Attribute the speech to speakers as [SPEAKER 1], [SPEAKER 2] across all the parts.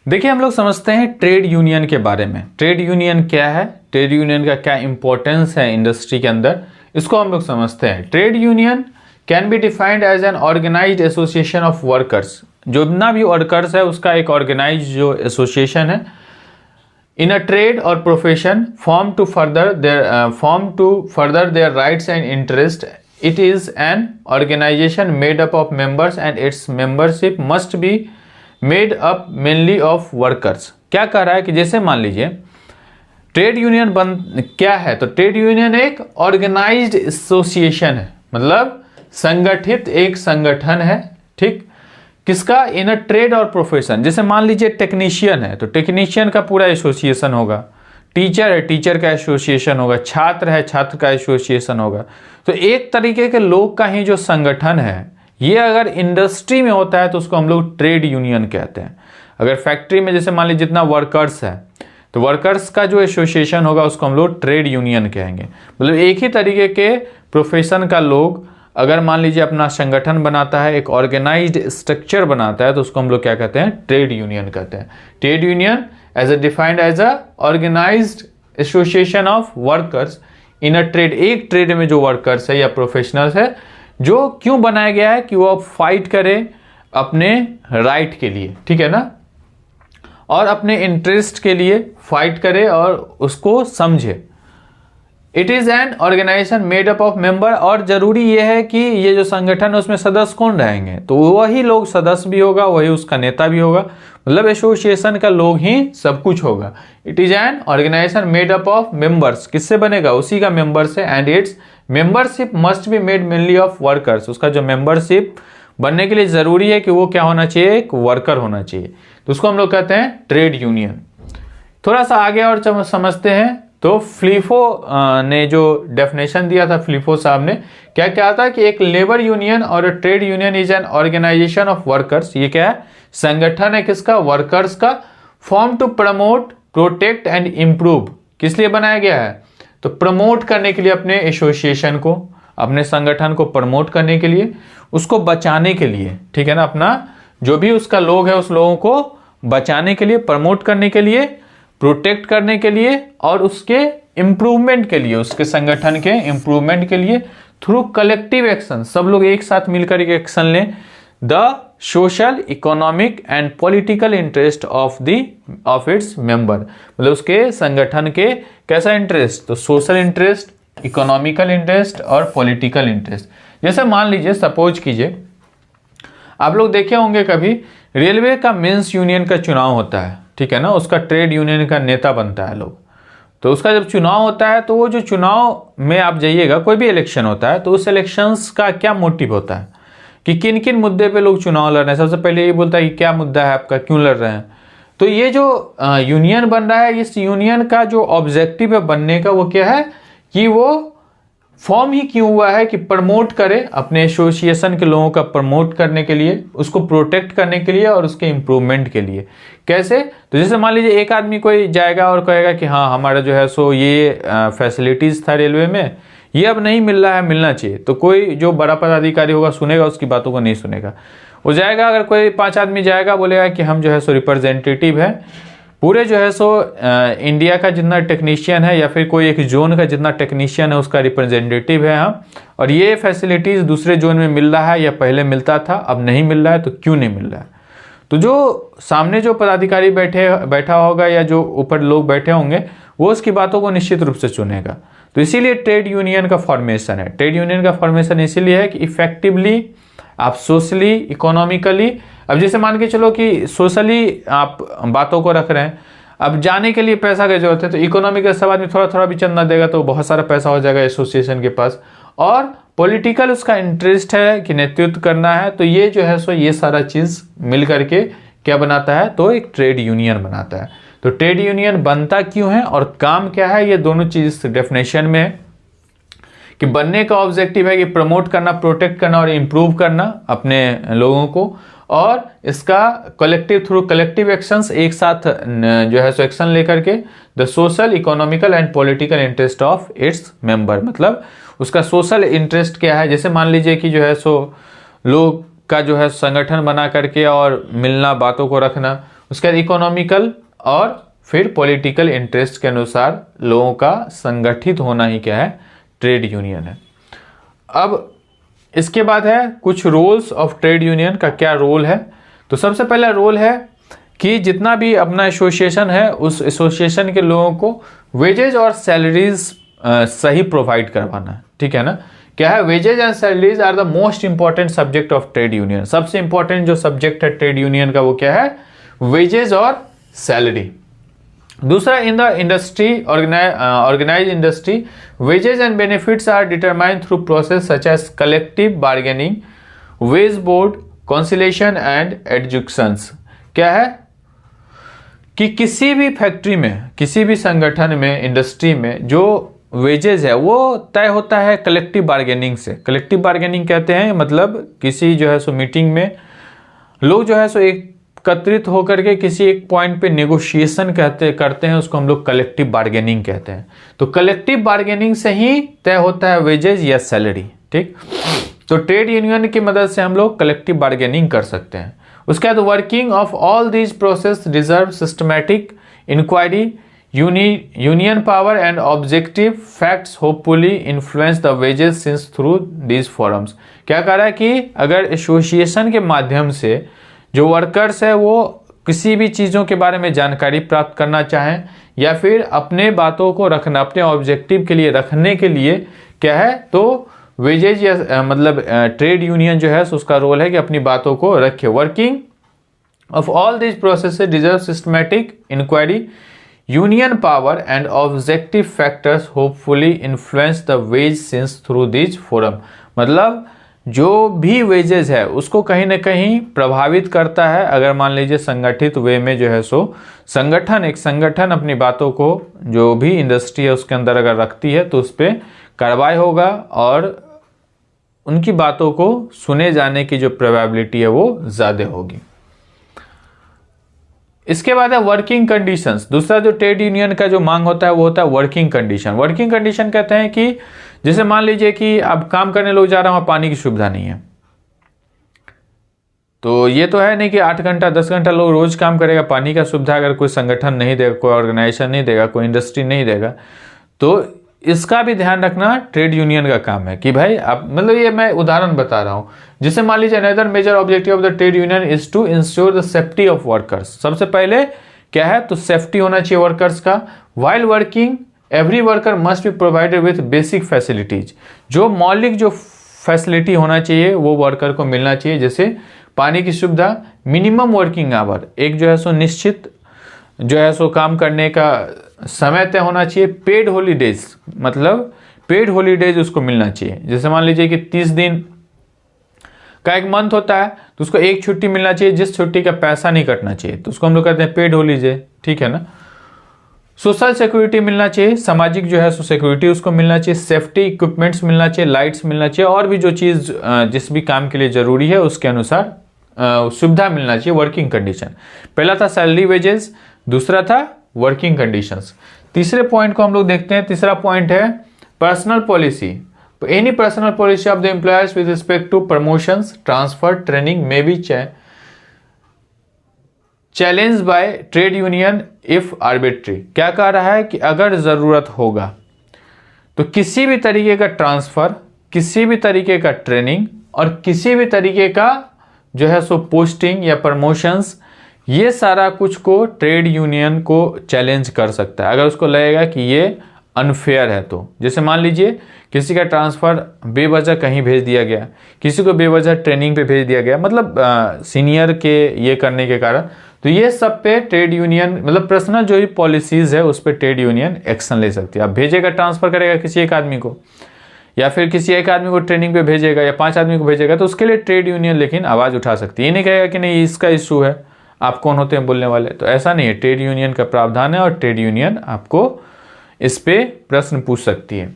[SPEAKER 1] देखिए, हम लोग समझते हैं ट्रेड यूनियन के बारे में। ट्रेड यूनियन क्या है, ट्रेड यूनियन का क्या इंपॉर्टेंस है इंडस्ट्री के अंदर, इसको हम लोग समझते हैं। Trade union can be defined as an organised association of workers. जो जितना भी वर्कर्स है उसका एक ऑर्गेनाइज्ड जो एसोसिएशन है इन अ ट्रेड और profession form to further their rights and interest. It is an organisation made up of members and its membership must be made up mainly of workers. क्या कह रहा है कि जैसे मान लीजिए ट्रेड यूनियन क्या है, तो ट्रेड यूनियन एक ऑर्गेनाइज्ड एसोसिएशन है, मतलब संगठित एक संगठन है। ठीक, किसका? इन अ ट्रेड और प्रोफेशन। जैसे मान लीजिए टेक्नीशियन है तो टेक्नीशियन का पूरा एसोसिएशन होगा, टीचर है टीचर का एसोसिएशन होगा, छात्र है छात्र का एसोसिएशन होगा। तो एक तरीके के लोग का ही जो संगठन है, ये अगर इंडस्ट्री में होता है तो उसको हम लोग ट्रेड यूनियन कहते हैं। अगर फैक्ट्री में जैसे मान लीजिए जितना वर्कर्स है तो वर्कर्स का जो एसोसिएशन होगा उसको हम लोग ट्रेड यूनियन कहेंगे। मतलब एक ही तरीके के प्रोफेशन का लोग अगर मान लीजिए अपना संगठन बनाता है, एक ऑर्गेनाइज्ड स्ट्रक्चर बनाता है, तो उसको हम लोग क्या कहते हैं? ट्रेड यूनियन कहते हैं। Trade union as a defined as a organised association of workers in a trade. एक ट्रेड में जो वर्कर्स है या प्रोफेशनल्स है, जो क्यों बनाया गया है कि वो फाइट करे अपने राइट के लिए, ठीक है ना, और अपने इंटरेस्ट के लिए फाइट करे और उसको समझे। It is an organisation made up of member. और जरूरी यह है कि ये जो संगठन है उसमें सदस्य कौन रहेंगे, तो वही लोग सदस्य भी होगा, वही उसका नेता भी होगा, मतलब एसोसिएशन का लोग ही सब कुछ होगा। It is an organisation made up of members. किससे बनेगा? उसी का मेंबर्स है। And its membership must be made mainly of workers. उसका जो मेंबरशिप बनने के लिए जरूरी है कि वो क्या होना चाहिए? एक वर्कर होना चाहिए। तो उसको हम लोग कहते हैं ट्रेड यूनियन। थोड़ा सा आगे और समझते हैं। तो फ्लीफो ने जो डेफिनेशन दिया था, फ्लीफो साहब ने क्या कहा था कि एक लेबर यूनियन और trade union is an organisation of workers. ये क्या है? संगठन है किसका? वर्कर्स का। Form to promote protect and improve. किस लिए बनाया गया है? तो प्रमोट करने के लिए, अपने एसोसिएशन को, अपने संगठन को प्रमोट करने के लिए, उसको बचाने के लिए, ठीक है ना, अपना जो भी उसका लोग है उस लोगों को बचाने के लिए, प्रमोट करने के लिए, प्रोटेक्ट करने के लिए और उसके इंप्रूवमेंट के लिए, उसके संगठन के इंप्रूवमेंट के लिए थ्रू कलेक्टिव एक्शन। सब लोग एक साथ मिलकर एक एक्शन लें। The social economic and political interest of its member. मतलब उसके संगठन के कैसा इंटरेस्ट? तो सोशल इंटरेस्ट, इकोनॉमिकल इंटरेस्ट और पॉलिटिकल इंटरेस्ट। जैसे मान लीजिए, सपोज कीजिए, आप लोग देखे होंगे कभी रेलवे का मेंस यूनियन का चुनाव होता है, ठीक है ना, उसका ट्रेड यूनियन का नेता बनता है लोग। तो उसका जब चुनाव होता है तो वो जो चुनाव में आप जाइएगा, कोई भी इलेक्शन होता है तो उस इलेक्शंस का क्या मोटिव होता है कि किन किन मुद्दे पे लोग चुनाव लड़ रहे हैं। सबसे पहले ये बोलता है कि क्या मुद्दा है आपका, क्यों लड़ रहे हैं। तो ये जो यूनियन बन रहा है, इस यूनियन का जो ऑब्जेक्टिव है बनने का, वो क्या है कि वो फॉर्म ही क्यों हुआ है कि प्रमोट करे, अपने एसोसिएशन के लोगों का प्रमोट करने के लिए, उसको प्रोटेक्ट करने के लिए और उसके इंप्रूवमेंट के लिए। कैसे? तो जैसे मान लीजिए एक आदमी कोई जाएगा और कहेगा कि हाँ हमारा जो है सो ये फैसिलिटीज था रेलवे में, ये अब नहीं मिल रहा है, मिलना चाहिए। तो कोई जो बड़ा पदाधिकारी होगा सुनेगा, उसकी बातों को नहीं सुनेगा, वो जाएगा। अगर कोई 5 आदमी जाएगा, बोलेगा कि हम जो है सो रिप्रेजेंटेटिव है पूरे जो है सो इंडिया का जितना टेक्नीशियन है या फिर कोई एक जोन का जितना टेक्नीशियन है उसका रिप्रेजेंटेटिव है हम, और ये फैसिलिटीज दूसरे जोन में मिल रहा है या पहले मिलता था, अब नहीं मिल रहा है, तो क्यों नहीं मिल रहा है। तो जो सामने जो पदाधिकारी बैठा होगा या जो ऊपर लोग बैठे होंगे, वो उसकी बातों को निश्चित रूप से चुनेगा। तो इसीलिए ट्रेड यूनियन का फॉर्मेशन है। ट्रेड यूनियन का फॉर्मेशन इसीलिए है कि इफेक्टिवली आप सोशली, इकोनॉमिकली, अब जैसे मान के चलो कि सोशली आप बातों को रख रहे हैं, अब जाने के लिए पैसा की जरूरत है, तो इकोनॉमिकल सब आदमी थोड़ा थोड़ा भी चंदा देगा तो बहुत सारा पैसा हो जाएगा एसोसिएशन के पास। और पॉलिटिकल उसका इंटरेस्ट है कि नेतृत्व करना है, तो ये जो है सो ये सारा चीज मिल करके क्या बनाता है? तो एक ट्रेड यूनियन बनाता है। तो ट्रेड यूनियन बनता क्यों है और काम क्या है, ये दोनों चीज डेफिनेशन में है कि बनने का ऑब्जेक्टिव है कि प्रमोट करना, प्रोटेक्ट करना और इम्प्रूव करना अपने लोगों को, और इसका कलेक्टिव थ्रू कलेक्टिव एक्शंस, एक साथ जो है सो एक्शन लेकर के the social, economical and political interest of its member. मतलब उसका सोशल इंटरेस्ट क्या है? जैसे मान लीजिए कि जो है सो लोग का जो है संगठन बना करके और मिलना, बातों को रखना, उसके बाद इकोनॉमिकल और फिर पॉलिटिकल इंटरेस्ट के अनुसार लोगों का संगठित होना ही क्या है, ट्रेड यूनियन है। अब इसके बाद है कुछ रोल्स ऑफ ट्रेड यूनियन का क्या रोल है। तो सबसे पहला रोल है कि जितना भी अपना एसोसिएशन है उस एसोसिएशन के लोगों को वेजेज और सैलरीज सही प्रोवाइड करवाना है, ठीक है ना। क्या है, wages and salaries are the most important subject of trade union. सबसे इंपॉर्टेंट जो सब्जेक्ट है ट्रेड यूनियन का वो क्या है, वेजेज और सैलरी। दूसरा, in the industry, organise industry, wages and benefits are determined through process such as collective bargaining, wage board, conciliation and adjudications. क्या है कि किसी भी फैक्ट्री में, किसी भी संगठन में, इंडस्ट्री में जो वेजेज है वो तय होता है कलेक्टिव बार्गेनिंग से। कलेक्टिव बार्गेनिंग कहते हैं मतलब किसी जो है सो मीटिंग में लोग जो है सो एकत्रित होकर के किसी एक पॉइंट पे नेगोशिएशन करते हैं, उसको हम लोग कलेक्टिव बार्गेनिंग कहते हैं। तो कलेक्टिव बार्गेनिंग से ही तय होता है वेजेज या सैलरी, ठीक। तो ट्रेड यूनियन की मदद से हम लोग कलेक्टिव बार्गेनिंग कर सकते हैं। उसके बाद working of all these process deserve systematic inquiry, union power and objective facts hopefully influence the wages since through these forums. क्या कह रहा है कि अगर एसोसिएशन के माध्यम से जो वर्कर्स है वो किसी भी चीज़ों के बारे में जानकारी प्राप्त करना चाहें या फिर अपने बातों को रखना, अपने ऑब्जेक्टिव के लिए रखने के लिए क्या है, तो वेजेज या मतलब ट्रेड यूनियन जो है उसका रोल है कि अपनी बातों को रखे। Working of all this process deserve systematic inquiry, union power and objective factors hopefully influence the wage since through this forum. मतलब जो भी वेजेस है उसको कहीं ना कहीं प्रभावित करता है अगर मान लीजिए संगठित वे में जो है सो एक संगठन अपनी बातों को, जो भी इंडस्ट्री है उसके अंदर अगर रखती है तो उस पर कार्रवाई होगा और उनकी बातों को सुने जाने की जो प्रोबेबिलिटी है वो ज़्यादा होगी। इसके बाद है वर्किंग कंडीशंस। दूसरा जो ट्रेड यूनियन का जो मांग होता है वो होता है वर्किंग कंडीशन। वर्किंग कंडीशन कहते हैं कि जैसे मान लीजिए कि अब काम करने लोग जा रहे हैं, पानी की सुविधा नहीं है, तो ये तो है नहीं कि 8 घंटा 10 घंटा लोग रोज काम करेगा। पानी का सुविधा अगर कोई संगठन नहीं देगा, कोई ऑर्गेनाइजेशन नहीं देगा, कोई इंडस्ट्री नहीं देगा, तो इसका भी ध्यान रखना ट्रेड यूनियन का काम है कि भाई आप, मतलब ये मैं उदाहरण बता रहा हूँ। जैसे मान लीजिए another major objective of the trade union is to ensure the safety of workers. सबसे पहले क्या है, तो सेफ्टी होना चाहिए वर्कर्स का। While working every worker must be provided with basic facilities. जो मौलिक जो फैसिलिटी होना चाहिए वो वर्कर को मिलना चाहिए, जैसे पानी की सुविधा, मिनिमम वर्किंग आवर, एक जो है सो निश्चित जो है सो काम करने का समय तय होना चाहिए। पेड हॉलीडेज, मतलब पेड हॉलीडेज उसको मिलना चाहिए। जैसे मान लीजिए कि 30 दिन का एक मंथ होता है तो उसको एक छुट्टी मिलना चाहिए जिस छुट्टी का पैसा नहीं कटना चाहिए, तो उसको हम लोग कहते हैं पेड हॉलीडे, ठीक है ना। सोशल सिक्योरिटी मिलना चाहिए, सामाजिक जो है सो सिक्योरिटी उसको मिलना चाहिए। सेफ्टी इक्विपमेंट्स मिलना चाहिए, लाइट्स मिलना चाहिए, और भी जो चीज़ जिस भी काम के लिए ज़रूरी है उसके अनुसार सुविधा मिलना चाहिए। वर्किंग कंडीशन, पहला था सैलरी वेजेस, दूसरा था वर्किंग कंडीशंस। तीसरे पॉइंट को हम लोग देखते हैं। तीसरा पॉइंट है personal policy. Any personal policy of the employers with respect to promotions, transfer, training may be challenge by trade union if arbitrary. क्या कह रहा है कि अगर जरूरत होगा तो किसी भी तरीके का ट्रांसफर, किसी भी तरीके का ट्रेनिंग और किसी भी तरीके का जो है सो पोस्टिंग या प्रमोशंस, ये सारा कुछ को ट्रेड यूनियन को चैलेंज कर सकता है अगर उसको लगेगा कि ये अनफेयर है। तो जैसे मान लीजिए किसी का ट्रांसफ़र बेवजह कहीं भेज दिया गया, किसी को बेवजह ट्रेनिंग पे भेज दिया गया, मतलब सीनियर के ये करने के कारण, तो ये सब पे ट्रेड यूनियन, मतलब पर्सनल जो भी पॉलिसीज़ है उस पर ट्रेड यूनियन एक्शन ले सकती है। अब भेजेगा, ट्रांसफ़र करेगा किसी एक आदमी को, या फिर किसी एक आदमी को ट्रेनिंग पे भेजेगा या 5 आदमी को भेजेगा, तो उसके लिए ट्रेड यूनियन लेकिन आवाज़ उठा सकती है। ये नहीं कहेगा कि नहीं इसका इशू है, आप कौन होते हैं बोलने वाले, तो ऐसा नहीं है। ट्रेड यूनियन का प्रावधान है और ट्रेड यूनियन आपको इस पे प्रश्न पूछ सकती है।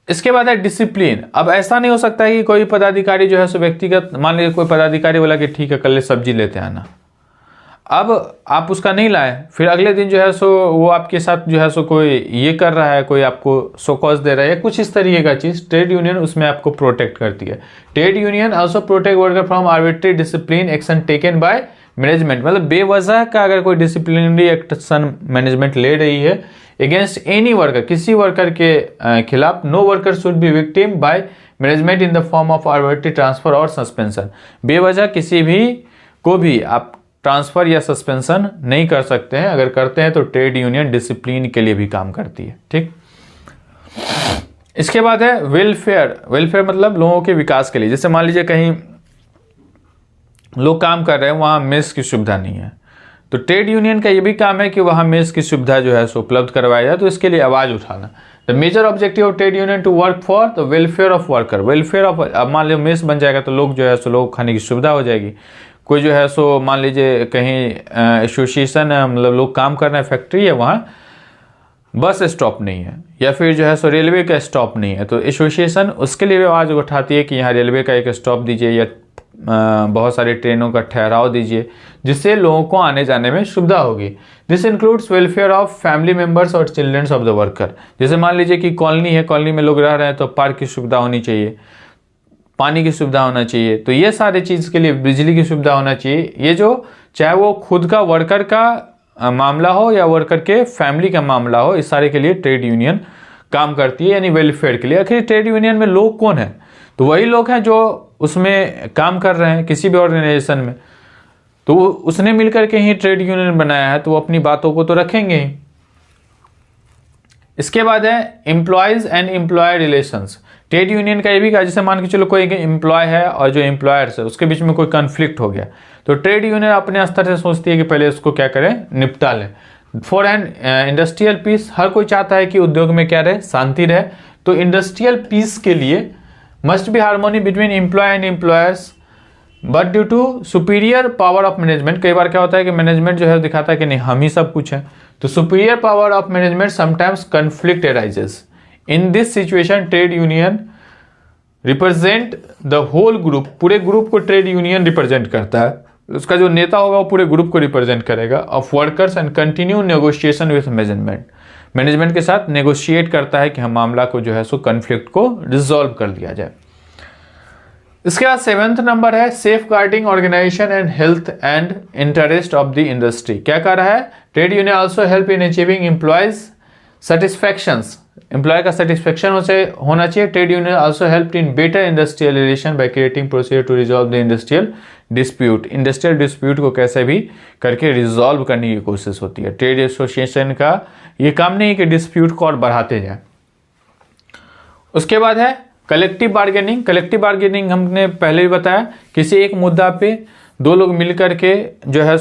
[SPEAKER 1] इसके बाद है डिसिप्लिन। अब ऐसा नहीं हो सकता है कि कोई पदाधिकारी जो है सो व्यक्तिगत, मान लीजिए कोई पदाधिकारी बोला कि ठीक है कल सब्जी लेते आना, अब आप उसका नहीं लाए, फिर अगले दिन जो है सो वो आपके साथ जो है सो कोई ये कर रहा है, कोई आपको सो कॉज दे रहा है या कुछ इस तरीके का चीज़, ट्रेड यूनियन उसमें आपको प्रोटेक्ट करती है। Trade union also protect worker from arbitrary discipline action taken by management, मतलब बेवजह का अगर कोई डिसिप्लिनरी एक्शन मैनेजमेंट ले रही है अगेंस्ट एनी वर्कर, किसी वर्कर के खिलाफ, no worker should be victim by management in the form of arbitrary transfer और सस्पेंशन। बेवजह किसी भी को भी आप ट्रांसफर या सस्पेंशन नहीं कर सकते हैं, अगर करते हैं तो ट्रेड यूनियन डिसिप्लिन के लिए भी काम करती है। ठीक, इसके बाद है वेलफेयर। वेलफेयर मतलब लोगों के विकास के लिए। जैसे मान लीजिए कहीं लोग काम कर रहे हैं, वहाँ मेस की सुविधा नहीं है, तो ट्रेड यूनियन का ये भी काम है कि वहाँ मेस की सुविधा जो है सो उपलब्ध करवाया जाए, तो इसके लिए आवाज़ उठाना। The major objective of trade union to work for the welfare of worker. Welfare of, अब मान लीजिए मेस बन जाएगा तो लोग जो है सो लोग खाने की सुविधा हो जाएगी। कोई जो है सो मान लीजिए कहीं एसोसिएशन है, मतलब लोग काम कर रहे हैं, फैक्ट्री है, वहाँ बस स्टॉप नहीं है या फिर जो है सो रेलवे का स्टॉप नहीं है, तो एसोसिएशन उसके लिए आवाज़ उठाती है कि यहाँ रेलवे का एक स्टॉप दीजिए या बहुत सारी ट्रेनों का ठहराव दीजिए, जिससे लोगों को आने जाने में सुविधा होगी। This includes welfare of family members और चिल्ड्रंस ऑफ द वर्कर। जैसे मान लीजिए कि कॉलोनी है, कॉलोनी में लोग रह रहे हैं, तो पार्क की सुविधा होनी चाहिए, पानी की सुविधा होना चाहिए, तो ये सारी चीज़ के लिए बिजली की सुविधा होना चाहिए। ये जो चाहे वो खुद का वर्कर का मामला हो या वर्कर के फैमिली का मामला हो, इस सारे के लिए ट्रेड यूनियन काम करती है, यानी वेलफेयर के लिए। आखिर ट्रेड यूनियन में लोग कौन है? तो वही लोग हैं जो उसमें काम कर रहे हैं किसी भी ऑर्गेनाइजेशन में, तो उसने मिलकर के ही ट्रेड यूनियन बनाया है, तो वो अपनी बातों को तो रखेंगे ही। इसके बाद है employees and employer relations. Trade union का ये भी कहा, जैसे मान के चलो कोई एम्प्लॉय है और जो एम्प्लॉयर्स है उसके बीच में कोई कन्फ्लिक्ट हो गया, तो ट्रेड यूनियन अपने स्तर से सोचती है कि पहले उसको क्या करें, निपटा लें। फॉर एन इंडस्ट्रियल पीस, हर कोई चाहता है कि उद्योग में क्या रहे, शांति रहे, तो इंडस्ट्रियल पीस के लिए must be harmony between employ and employers but due to superior power of management. कई बार क्या होता है कि मैनेजमेंट जो है दिखाता है कि नहीं हम ही सब कुछ है, तो superior power of management sometimes conflict arises. In this situation trade union represent the whole group, पूरे ग्रुप को ट्रेड यूनियन रिप्रेजेंट करता है, उसका जो नेता होगा वो पूरे ग्रुप को रिप्रेजेंट करेगा, of workers and continue negotiation with management के साथ नेगोशिएट करता है कि हम मामला को जो है सो कन्फ्लिक्ट को रिजॉल्व कर लिया जाए। इसके बाद 7th नंबर है safeguarding organisation and health and interest of the industry. क्या कर रहा है? Trade union also help in achieving employees satisfactions, employee का सेटिस्फेक्शन होना चाहिए। Trade union also help in better industrial relation by creating procedure to resolve the industrial dispute. Industrial dispute को कैसे भी करके रिजॉल्व करने की कोशिश होती है। ट्रेड एसोसिएशन का ये काम नहीं है कि डिस्प्यूट को और बढ़ाते जाए। उसके बाद है कलेक्टिव बार्गेनिंग। कलेक्टिव बार्गेनिंग हमने पहले भी बताया, किसी एक मुद्दा पे दो लोग मिलकर के जो है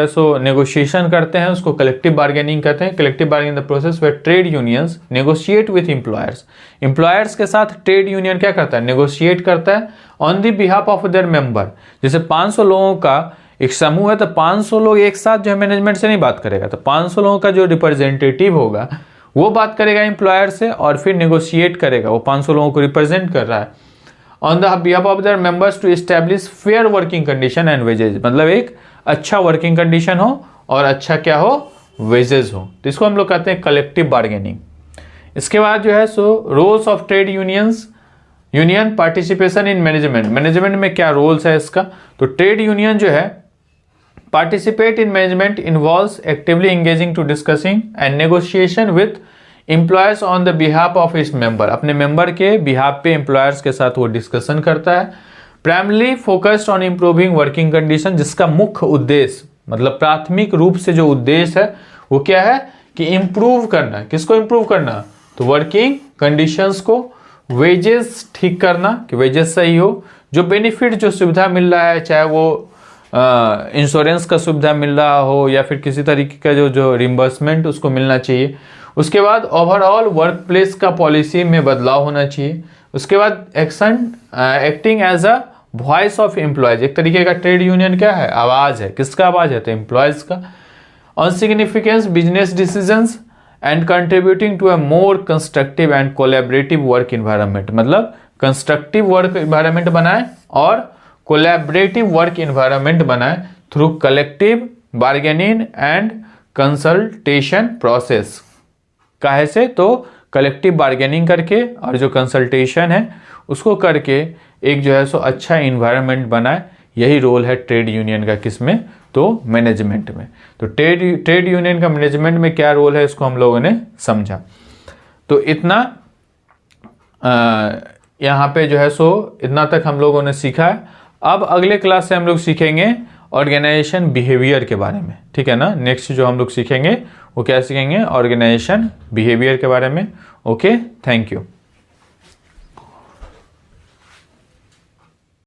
[SPEAKER 1] सो नेगोशिएशन करते हैं, उसको कलेक्टिव बार्गेनिंग कहते हैं। Collective bargaining the process where trade unions negotiate with employers. Employers के साथ ट्रेड यूनियन क्या करता है? नेगोशिएट करता है on the behalf of there member. जैसे 500 लोगों का एक समूह है, तो 500 लोग एक साथ जो है मैनेजमेंट से नहीं बात करेगा, तो 500 लोगों का जो रिप्रेजेंटेटिव होगा वो बात करेगा एम्प्लॉयर से और फिर नेगोशिएट करेगा, वो 500 लोगों को रिप्रेजेंट कर रहा है on the behalf of their members to establish fair working condition and wages. मतलब एक अच्छा वर्किंग कंडीशन हो और अच्छा क्या हो, वेजेस हो, तो इसको हम लोग कहते हैं कलेक्टिव बार्गेनिंग। इसके बाद जो है सो roles of trade union participation in management. Management में क्या रोल्स है इसका? तो ट्रेड यूनियन जो है participate in management involves actively engaging to discussing and negotiation with employers on the behalf of his member. अपने मेंबर के बिहाफ पे एम्प्लॉयर्स के साथ वो डिस्कशन करता है। Primarily focused on improving working condition, जिसका मुख्य उद्देश्य मतलब प्राथमिक रूप से जो उद्देश्य है वो क्या है कि इम्प्रूव करना। किसको इम्प्रूव करना? तो वर्किंग कंडीशंस को, वेजेस ठीक करना कि वेजेस सही हो, जो बेनिफिट जो सुविधा मिल रहा है, चाहे वो इंश्योरेंस का सुविधा मिल रहा हो या फिर किसी तरीके का जो रिम्बर्समेंट उसको मिलना चाहिए। उसके बाद ओवरऑल वर्क प्लेस का पॉलिसी में बदलाव होना चाहिए। उसके बाद acting as a voice of employees. एक तरीके का ट्रेड यूनियन क्या है? आवाज़ है। किसका आवाज़ है? तो एम्प्लॉयज का। On significance business decisions and contributing to a more constructive and collaborative work environment. मतलब कंस्ट्रक्टिव वर्क इन्वायरमेंट बनाए और कोलैबोरेटिव वर्क इन्वायरमेंट बनाए through collective bargaining and consultation process. काहे से? तो कलेक्टिव बार्गेनिंग करके और जो कंसल्टेशन है उसको करके एक जो है सो अच्छा इन्वायरमेंट बनाए। यही रोल है ट्रेड यूनियन का, किसमें? तो मैनेजमेंट में। तो ट्रेड यूनियन का मैनेजमेंट में क्या रोल है इसको हम लोगों ने समझा। तो इतना यहाँ पे जो है सो इतना तक हम लोगों ने सीखा है। अब अगले क्लास से हम लोग सीखेंगे ऑर्गेनाइजेशन बिहेवियर के बारे में, ठीक है ना। नेक्स्ट जो हम लोग सीखेंगे वो क्या सीखेंगे? ऑर्गेनाइजेशन बिहेवियर के बारे में। Okay, thank you.